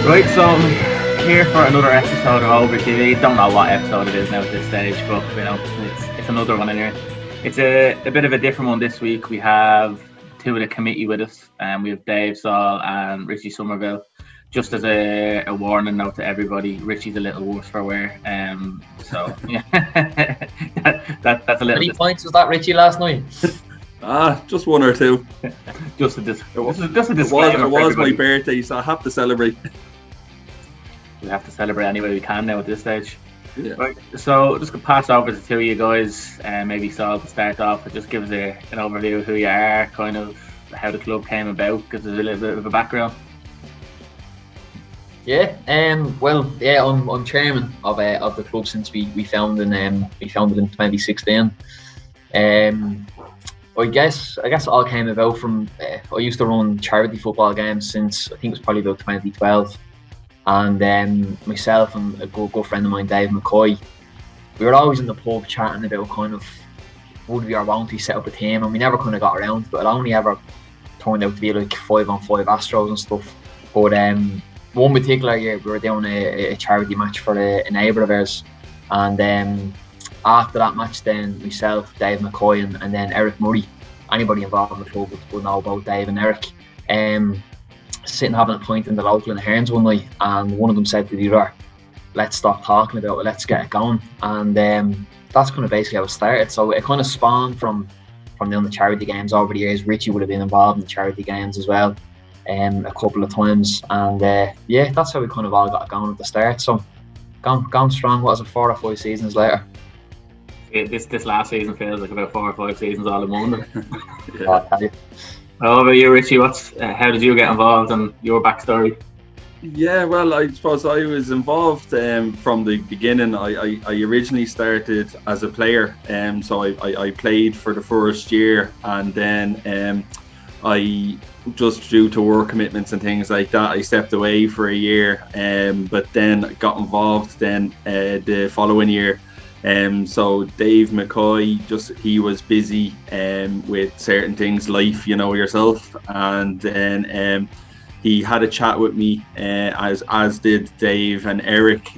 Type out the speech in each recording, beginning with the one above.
Right, so here for another episode of OTV. Don't know what episode it is now at this stage, but you know, it's another one in here. It's a bit of a different one this week. We have two of the committee with us, and we have Dave Saul and Richie Somerville. Just as a warning note to everybody, Richie's a little worse for wear. So yeah, that's a little. How many points was that, Richie, last night? Just one or two. Just a disclaimer. It was my birthday, so I have to celebrate. We have to celebrate any way we can now at this stage. Yeah. Right, so just gonna pass over to two of you guys, and maybe Saul to start off, and just give us an overview of who you are, kind of how the club came about, give us a little bit of a background. Yeah, I'm chairman of the club since we founded in 2016. I guess it all came about from I used to run charity football games since I think it was probably about 2012, and myself and a good friend of mine, Dave McCoy, we were always in the pub chatting about kind of would we or won't we set up a team, and we never kind of got around to it. It only ever turned out to be like 5-on-5 Astros and stuff. But one particular year we were doing a charity match for a neighbour of ours, and after that match, then myself, Dave McCoy, and then Eric Murray, anybody involved in the club would know about Dave and Eric, sitting having a pint in the local in Hearns one night, and one of them said to the other, let's stop talking about it, let's get it going. And that's kind of basically how it started. So it kind of spawned from doing the charity games over the years. Richie would have been involved in the charity games as well a couple of times, and that's how we kind of all got going at the start. So gone strong. What was it, 4 or 5 seasons later? This last season feels like about 4 or 5 seasons all in one. Yeah. I'll tell you. How about you, Richie? How did you get involved and your backstory? Yeah, well, I suppose I was involved from the beginning. I originally started as a player, so I played for the first year, and then I just due to work commitments and things like that, I stepped away for a year, but then got involved then the following year. So Dave McCoy, he was busy with certain things, life, you know yourself, and then he had a chat with me, as did Dave and Eric.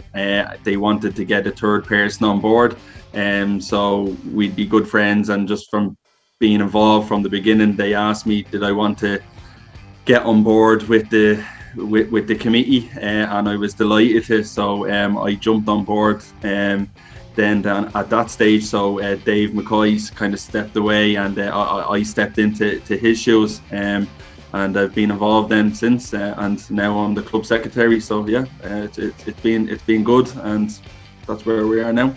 They wanted to get a third person on board, so we'd be good friends, and just from being involved from the beginning, they asked me did I want to get on board with the committee, and I was delighted to. So I jumped on board. Then at that stage, so Dave McCoy's kind of stepped away, and I stepped into his shoes, and I've been involved then since, and now I'm the club secretary. So yeah, it's been good, and that's where we are now.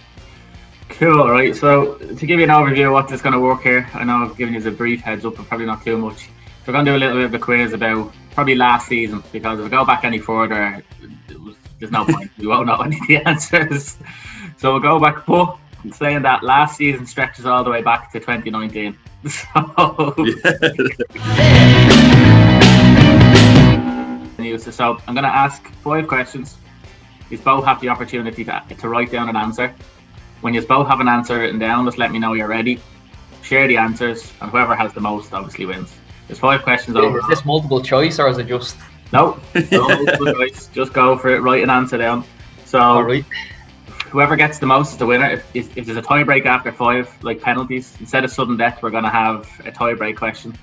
Cool. Right. So to give you an overview of what's going to work here, I know I've given you a brief heads up, but probably not too much. So we're going to do a little bit of a quiz about probably last season, because if we go back any further, there's no point. We won't know any of the answers. So we'll go back, but saying that last season stretches all the way back to 2019. So I'm going to ask 5 questions. You both have the opportunity to write down an answer. When you both have an answer written down, just let me know you're ready. Share the answers, and whoever has the most obviously wins. There's 5 questions over. Is this multiple choice, or is it just... No multiple choice. Just go for it, write an answer down. So all right. Whoever gets the most is the winner. If there's a tie break after 5, like penalties, instead of sudden death, we're going to have a tie break question.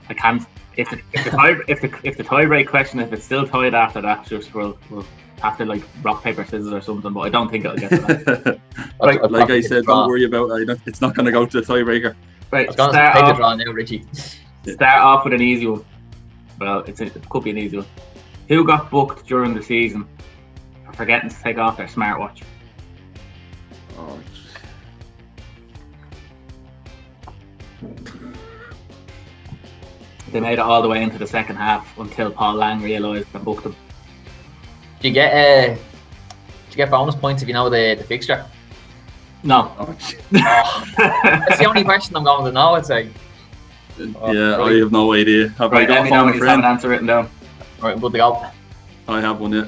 I can't. If the tie break question, if it's still tied after that, just we'll have to like rock paper scissors or something. But I don't think it'll get to that. Right, like I said, don't worry about it. It's not going to go to a tiebreaker. Right. Take the draw now, Richie. Start off with an easy one. Well, it could be an easy one. Who got booked during the season for forgetting to take off their smartwatch? Oh. They made it all the way into the second half until Paul Lang realised and booked them. Do you get bonus points if you know the fixture? No. That's the only question I'm going to know, I'd say. Yeah, I have no idea. Right, let me know when you have an answer written down. Right, good to go. I have one, yeah.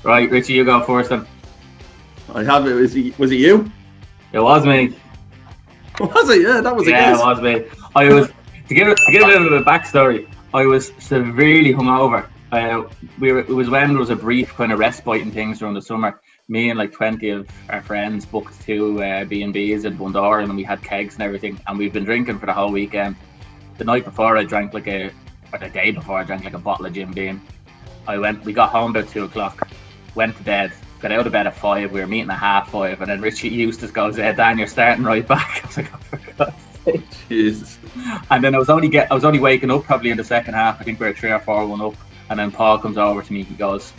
Right, Richie, you go first then. I have it. Was it you? It was me. Was it? Yeah, that was a guess. Yeah, it was me. I was to give a little bit of a backstory. I was severely hungover It was when there was a brief kind of respite and things during the summer. Me and like 20 of our friends booked 2 B&Bs in Bundoran, and we had kegs and everything, and we've been drinking for the whole weekend. The night before I drank or the day before I drank like a bottle of Jim Beam. We got home about 2 o'clock, went to bed, got out of bed at 5, we were meeting at 5:30, and then Richie Eustace goes, Dan, you're starting right back. I was like, oh, for God's sake. Jesus. And then I was only waking up probably in the second half. I think we were 3 or 4-1 up, and then Paul comes over to me, he goes,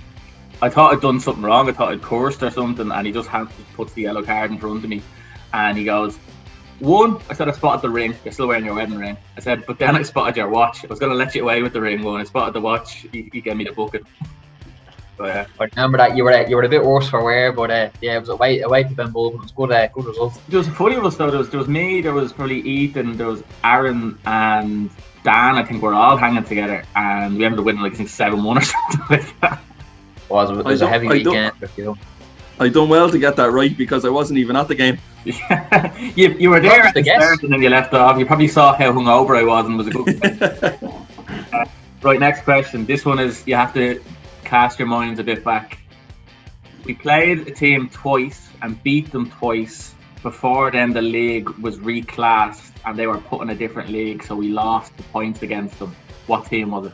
I thought I'd done something wrong, I thought I'd cursed or something, and he just puts the yellow card in front of me, and he goes, 1, I said I spotted the ring, you're still wearing your wedding ring. I said, but then I spotted your watch. I was going to let you away with the ring, when I spotted the watch, he gave me the bucket. So, yeah. I remember that you were a bit worse for wear, but yeah, it was away to Ben Bull, it was good result. There was a funny of us though. There was me, there was probably Ethan, there was Aaron and Dan. I think we're all hanging together, and we ended up winning like I think 7-1 or something like that. It was a heavy weekend. I done well to get that right because I wasn't even at the game. you were there at the start and then you left off. You probably saw how hungover I was and was a good Right, next question. This one is, you have to cast your minds a bit back. We played a team twice and beat them twice. Before then the league was reclassed and they were put in a different league, so we lost the points against them. What team was it?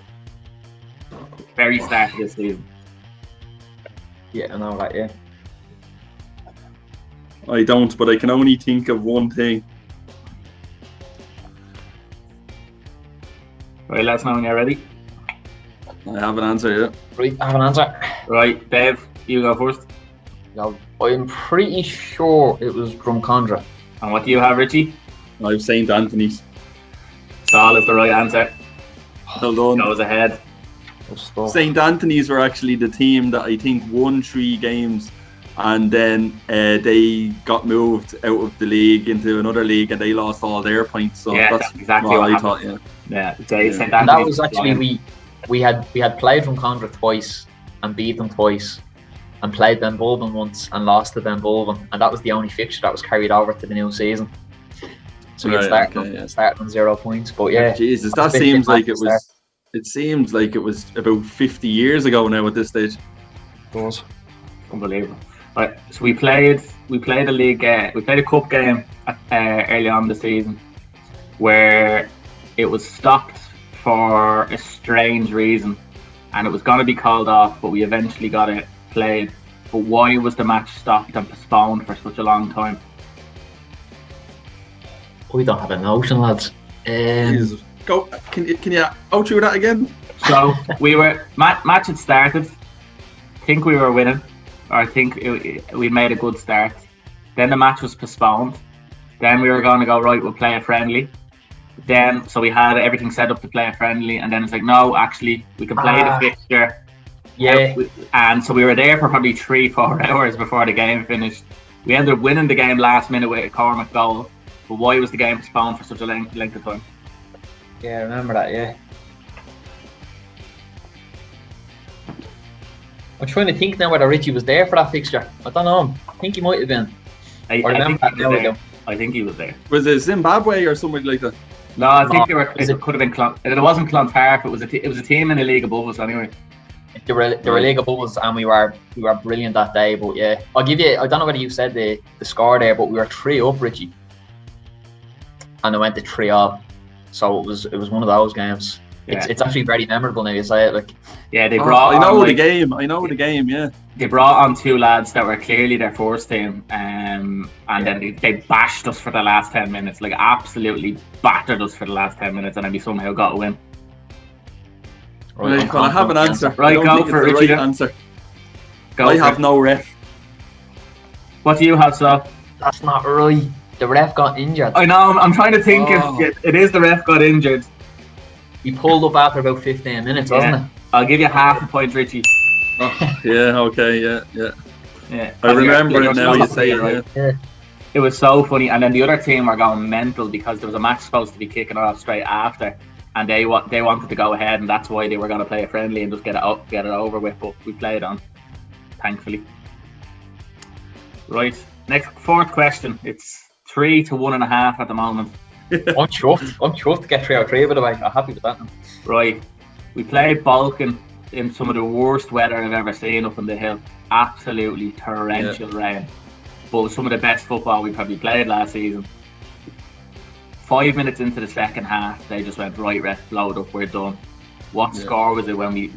Very start of this season. Yeah, I know that, yeah. I don't, but I can only think of one thing. Right, let us know when you're ready. I have an answer, yeah. Right, I have an answer. Right, Dave, you go first. No, I'm pretty sure it was Drumcondra. And what do you have, Richie? I have St. Anthony's. Saul is the right answer. Well done. Goes ahead. St. Anthony's were actually the team that I think won 3 games, and then they got moved out of the league into another league, and they lost all their points. So yeah, that's exactly what I thought. Yeah. St. And that was actually we had played Drumcondra twice and beat them twice, and played Ben Bulben once and lost to Ben Bulben, and that was the only fixture that was carried over to the new season. So you start on 0 points. But yeah, Jesus, that seems like it was. It seems like it was about 50 years ago now at this stage. It does. Unbelievable. Right, so we played a league, we played a cup game early on in the season where it was stopped for a strange reason, and it was going to be called off, but we eventually got it played. But why was the match stopped and postponed for such a long time? We don't have a notion, lads. Jesus. Go. Can you out through that again? So we were match had started. I think we were winning, or I think we made a good start. Then the match was postponed. Then we were going to go, right, we'll play a friendly. Then so we had everything set up to play a friendly, and then it's like, no, actually we can play the fixture. Yeah. And so we were there for probably 3-4 hours before the game finished. We ended up winning the game last minute with a Cormac goal. But why was the game postponed for such a length of time? Yeah, I remember that, yeah. I'm trying to think now whether Richie was there for that fixture. I don't know. I think he might have been. I think he was there. Was it Zimbabwe or something like that? No, I think it could have been it wasn't Clontarf. It was a team in the league above us anyway. They were league above us, and we were brilliant that day. But yeah, I'll give you. I don't know whether you said the score there, but we were 3 up, Richie, and it went to 3-all. So it was one of those games. Yeah. It's actually very memorable now. You say it like. Yeah, they brought. I know the game. The game. Yeah. They brought on 2 lads that were clearly their first team, and then they bashed us for the last 10 minutes. Like absolutely battered us for the last 10 minutes, and then we somehow got a win. Right, well, I have an answer. Right, go for it, Richie. Answer. I have no ref. What do you have, Saul? That's not right. The ref got injured. I know. I'm trying to think if it is the ref got injured. He pulled up after about 15 minutes, wasn't it? I'll give you half a point, Richie. Yeah. Okay. Yeah. I remember it now. You say it. Yeah. It was so funny, and then the other team were going mental because there was a match supposed to be kicking off straight after, and they wanted to go ahead, and that's why they were going to play a friendly and just get it over with. But we played on, thankfully. Right, next 4th question. It's 3 to 1.5 at the moment. I'm chuffed to get 3 out of 3, by the way. I'm happy with that. Right, we played Balkan in some of the worst weather I've ever seen up on the hill. Absolutely torrential rain. But it was some of the best football we probably played last season. 5 minutes into the second half, they just went, right, ref, load up, we're done. What score was it when we?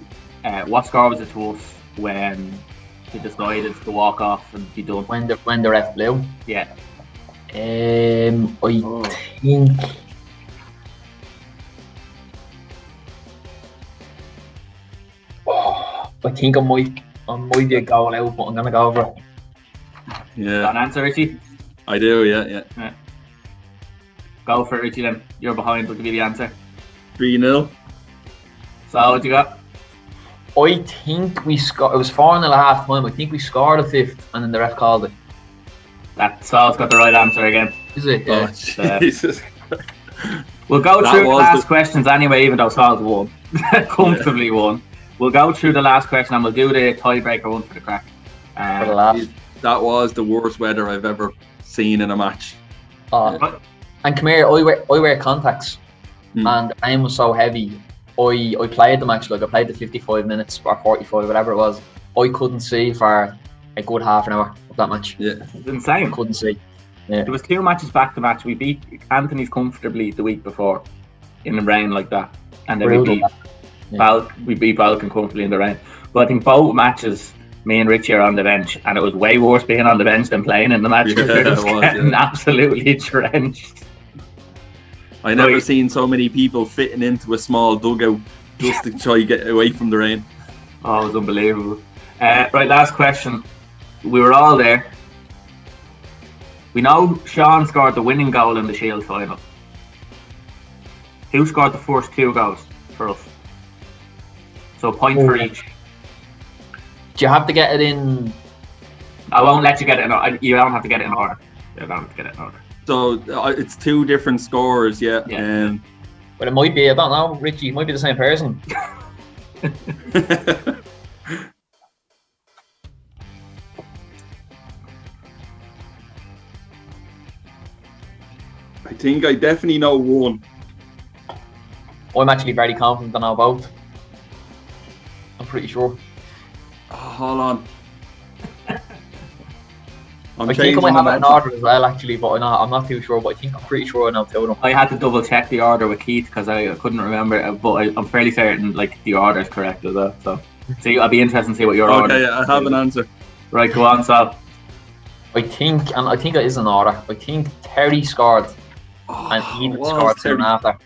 What score was it to us when they decided to walk off and be done? When the ref blew. Yeah. I think I might be a goal out, but I'm gonna go over it. Yeah. Got an answer, Richie? I do, yeah. Go for it, Richie, then. You're behind, we'll give you the answer. 3-0. So, what you got? I think we scored. It was 4-0 at half time. I think we scored a fifth, and then the ref called it. Saul's got the right answer again. Is it? Oh, Yeah. Jesus. We'll go through the last questions anyway, even though Saul's won. Comfortably won. We'll go through the last question and we'll do the tiebreaker one for the crack. For the last. That was the worst weather I've ever seen in a match. And come here, I wear contacts, and the rain was so heavy. I played the match, like I played the 55 minutes or 45, whatever it was. I couldn't see for a good half an hour of that match. Yeah, it's insane. I couldn't see. Yeah. There was 2 matches back to match. We beat Anthony's comfortably the week before in the rain like that, and then we beat Balkan comfortably in the rain. But I think both matches, me and Richie are on the bench, and it was way worse being on the bench than playing in the match. Getting absolutely drenched. I never seen so many people fitting into a small dugout just to try to get away from the rain. Oh, it was unbelievable. Right, last question. We were all there. We know Sean scored the winning goal in the Shield final. Who scored the first 2 goals for us? So a point for each. Do you have to get it in? I won't let you get it in order. You don't have to get it in order. You don't have to get it in order. So it's 2 different scores, yeah. But it might be, I don't know, Richie, it might be the same person. I think I definitely know one. I'm actually very confident I know both. I'm pretty sure. Oh, hold on. I think I might have it in order as well, actually, but I'm not too sure. But I'm pretty sure I know 2 of them. I had to double check the order with Keith because I couldn't remember, but I'm fairly certain like the order is correct as well. So I'll be interested to see what your order. Okay, I have an answer. Right, go on, Sal. I think it is in order. I think Terry scored, and Ethan scored soon after.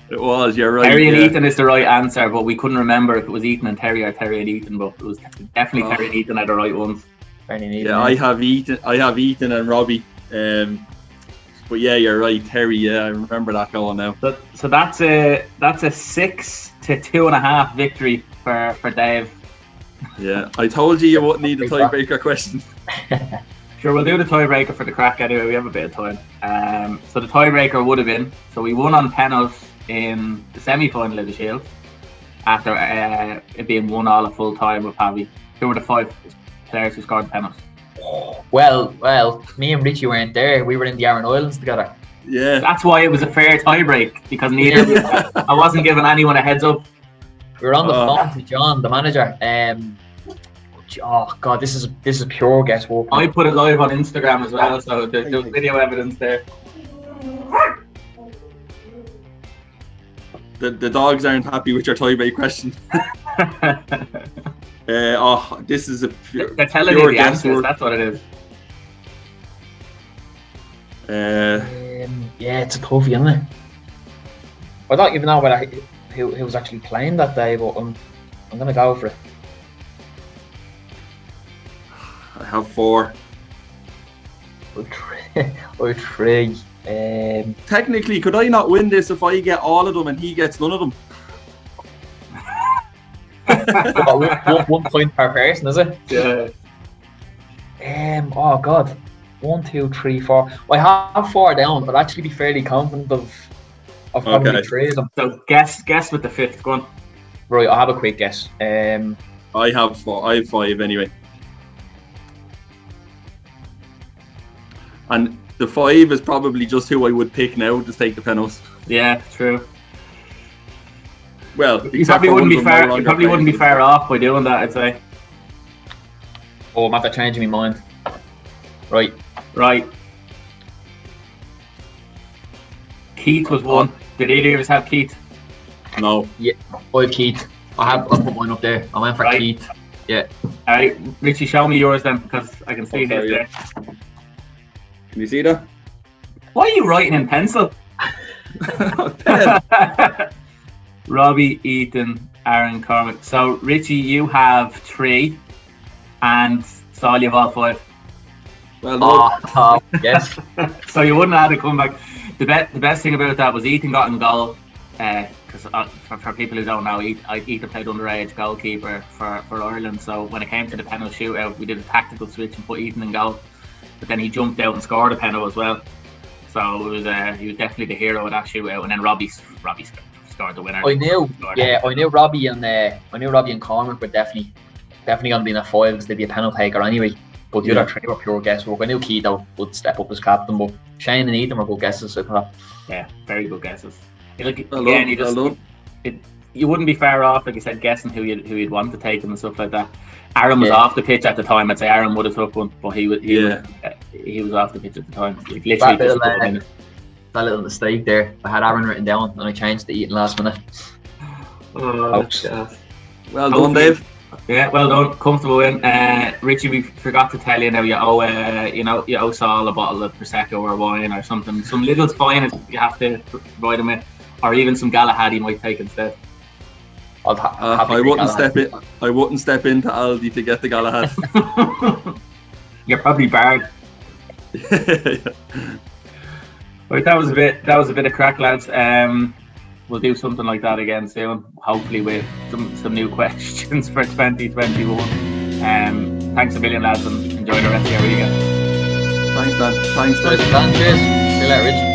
It was, you're right. Terry and Ethan is the right answer, but we couldn't remember if it was Ethan and Terry or Terry and Ethan. But it was definitely Terry and Ethan are the right ones. Yeah, I have Ethan and Robbie. But yeah, you're right, Terry. Yeah, I remember that goal now. So that's a 6-2.5 victory for Dave. Yeah, I told you wouldn't need a tiebreaker question. Sure, we'll do the tiebreaker for the crack anyway. We have a bit of time. So the tiebreaker would have been, so we won on penalties in the semi-final of the Shield after it being 1-1 at full time with Pavi. Who were the 5 players who scored penalties? Well, me and Richie weren't there. We were in the Aran Islands together. Yeah. That's why it was a fair tiebreak, because I wasn't giving anyone a heads up. We were on the phone to John, the manager. Oh God, this is pure guesswork. I put it live on Instagram as well, so there's video evidence there. The dogs aren't happy with your tiebreak question. This is a they're telling you the answers. That's what it is. Yeah, it's a toughie, isn't it? I don't even know who was actually playing that day, but I'm gonna go for it. I have 4. Or 3. Technically, could I not win this if I get all of them and he gets none of them? 1 point per person, is it? Yeah. Oh God. 1, 2, 3, 4. I have 4 down, but I'd actually be fairly confident of probably 3 of them. So guess with the 5th. Go on. Right, I'll have a quick guess. I have 4. I have 5 anyway. And the 5 is probably just who I would pick now to take the penalties. Yeah, true. Well, You probably wouldn't be far. You probably wouldn't be far off by doing that, I'd say. Oh, I'm after changing my mind. Right. Keith was one. Did either of us have Keith? No. Yeah, I have Keith. I'll put mine up there. I went for Keith. Yeah. Alright, Richie, show me yours then, because I can see his there. Can you see that? Why are you writing in pencil? Robbie, Ethan, Aaron, Cormac. So, Richie, you have 3, and Saul, you have all 5. Well done. Yes. So you wouldn't have had to come back. The best thing about that was Ethan got in goal. Because for people who don't know, Ethan played underage goalkeeper for Ireland. So when it came to the penalty shootout, we did a tactical switch and put Ethan in goal. But then he jumped out and scored a penalty as well. So it was he was definitely the hero of that shootout. And then Robbie scored the winner. I knew Robbie and Cormac were definitely going to be in a 5 because they'd be a penalty taker anyway. But the other 3 were pure guesswork. I knew Keith would step up as captain, but Shane and Ethan were good guesses. So yeah, very good guesses. You wouldn't be far off, like you said, guessing who you'd want to take them and stuff like that. Aaron was off the pitch at the time. I'd say Aaron would have took one, but he was off the pitch at the time. That little mistake there. I had Aaron written down and I changed to Ethan last minute. Well done, Dave. Yeah, well done. Comfortable win. Richie, we forgot to tell you now. You owe Saul a bottle of Prosecco or wine or something. Some little fine you have to provide him with, or even some Galahad he might take instead. I wouldn't step in. I wouldn't step into Aldi to get the Galahad. You're probably barred. Right, that was a bit of crack, lads. We'll do something like that again soon, hopefully with some new questions for 2021. Thanks a million, lads, and enjoy the rest of your weekend. Thanks, Dan. Cheers. See you later, Rich.